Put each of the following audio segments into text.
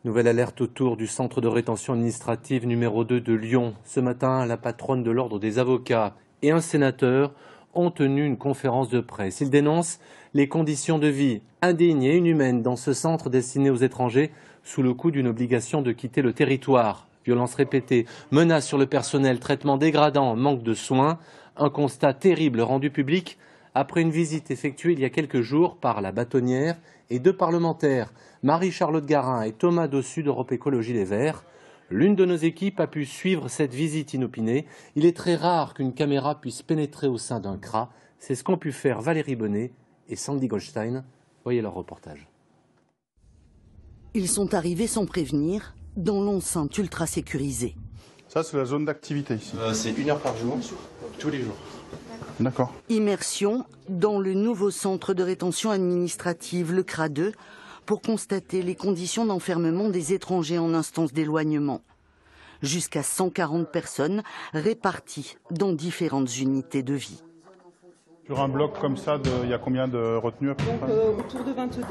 Nouvelle alerte autour du centre de rétention administrative numéro 2 de Lyon. Ce matin, la patronne de l'ordre des avocats et un sénateur ont tenu une conférence de presse. Ils dénoncent les conditions de vie indignes et inhumaines dans ce centre destiné aux étrangers sous le coup d'une obligation de quitter le territoire. Violences répétées, menaces sur le personnel, traitement dégradant, manque de soins. Un constat terrible rendu public après une visite effectuée il y a quelques jours par la bâtonnière et deux parlementaires, Marie-Charlotte Garin et Thomas Dossus d'Europe Écologie Les Verts. L'une de nos équipes a pu suivre cette visite inopinée. Il est très rare qu'une caméra puisse pénétrer au sein d'un CRA. C'est ce qu'ont pu faire Valérie Bonnet et Sandy Goldstein. Voyez leur reportage. Ils sont arrivés sans prévenir dans l'enceinte ultra sécurisée. Ça, c'est la zone d'activité ici. C'est 1 heure par jour, tous les jours. D'accord. Immersion dans le nouveau centre de rétention administrative, le CRA 2, pour constater les conditions d'enfermement des étrangers en instance d'éloignement. Jusqu'à 140 personnes réparties dans différentes unités de vie. Sur un bloc comme ça, il y a combien de retenues à peu près ? Autour de 22.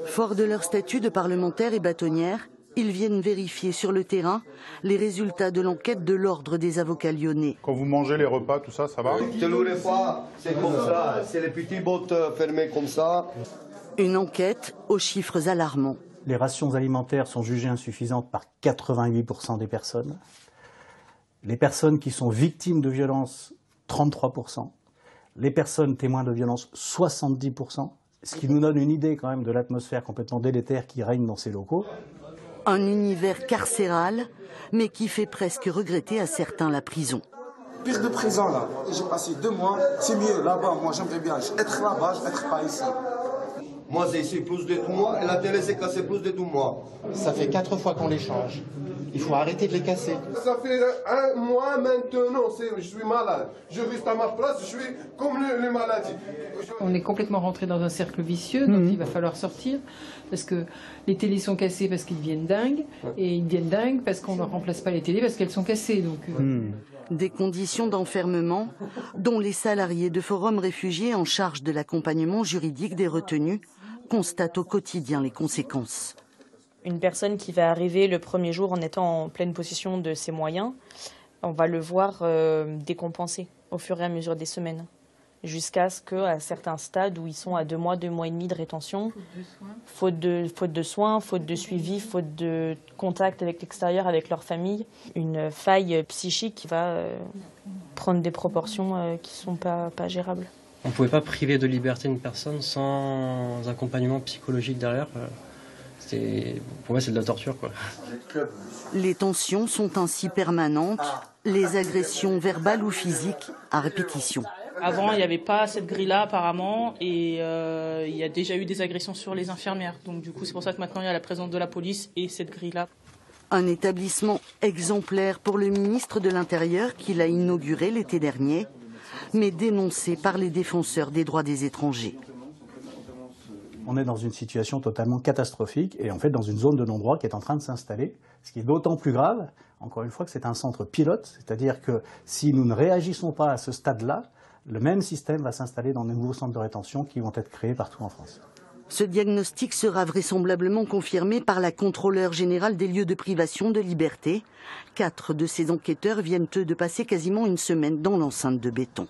Forts de leur statut de parlementaires et bâtonnières, ils viennent vérifier sur le terrain les résultats de l'enquête de l'ordre des avocats lyonnais. Quand vous mangez les repas, tout ça, ça va ? Tout le repas, c'est comme ça, c'est les petites bottes fermées comme ça. Une enquête aux chiffres alarmants. Les rations alimentaires sont jugées insuffisantes par 88% des personnes. Les personnes qui sont victimes de violences, 33%. Les personnes témoins de violences, 70%. Ce qui nous donne une idée quand même de l'atmosphère complètement délétère qui règne dans ces locaux. Un univers carcéral, mais qui fait presque regretter à certains la prison. Pire de prison là, j'ai passé 2 mois, c'est mieux là-bas, moi j'aimerais bien être là-bas, être pas ici. Moi c'est ici plus de 2 mois et la télé c'est cassé plus de 2 mois. Ça fait 4 fois qu'on les change. Il faut arrêter de les casser. Ça fait 1 mois maintenant, je suis malade. Je reste à ma place, je suis comme les maladies. On est complètement rentré dans un cercle vicieux, donc il va falloir sortir. Parce que les télés sont cassées parce qu'ils deviennent dingues. Et ils deviennent dingues parce qu'on ne remplace pas les télés parce qu'elles sont cassées. Donc, Des conditions d'enfermement dont les salariés de Forum Réfugiés en charge de l'accompagnement juridique des retenus constatent au quotidien les conséquences. Une personne qui va arriver le premier jour en étant en pleine possession de ses moyens, on va le voir décompenser au fur et à mesure des semaines, jusqu'à ce qu'à certains stades où ils sont à 2 mois, 2 mois et demi de rétention, faute de soins, faute de suivi, faute de contact avec l'extérieur, avec leur famille, une faille psychique qui va prendre des proportions qui ne sont pas gérables. On ne pouvait pas priver de liberté une personne sans accompagnement psychologique derrière. Pour moi, c'est de la torture, quoi. Les tensions sont ainsi permanentes, les agressions verbales ou physiques à répétition. Avant, il n'y avait pas cette grille-là apparemment et il y a déjà eu des agressions sur les infirmières. Donc du coup, c'est pour ça que maintenant il y a la présence de la police et cette grille-là. Un établissement exemplaire pour le ministre de l'Intérieur qui l'a inauguré l'été dernier, mais dénoncé par les défenseurs des droits des étrangers. On est dans une situation totalement catastrophique et en fait dans une zone de non-droit qui est en train de s'installer, ce qui est d'autant plus grave, encore une fois, que c'est un centre pilote, c'est-à-dire que si nous ne réagissons pas à ce stade-là, le même système va s'installer dans de nouveaux centres de rétention qui vont être créés partout en France. Ce diagnostic sera vraisemblablement confirmé par la contrôleure générale des lieux de privation de liberté. 4 de ces enquêteurs viennent eux de passer quasiment une semaine dans l'enceinte de béton.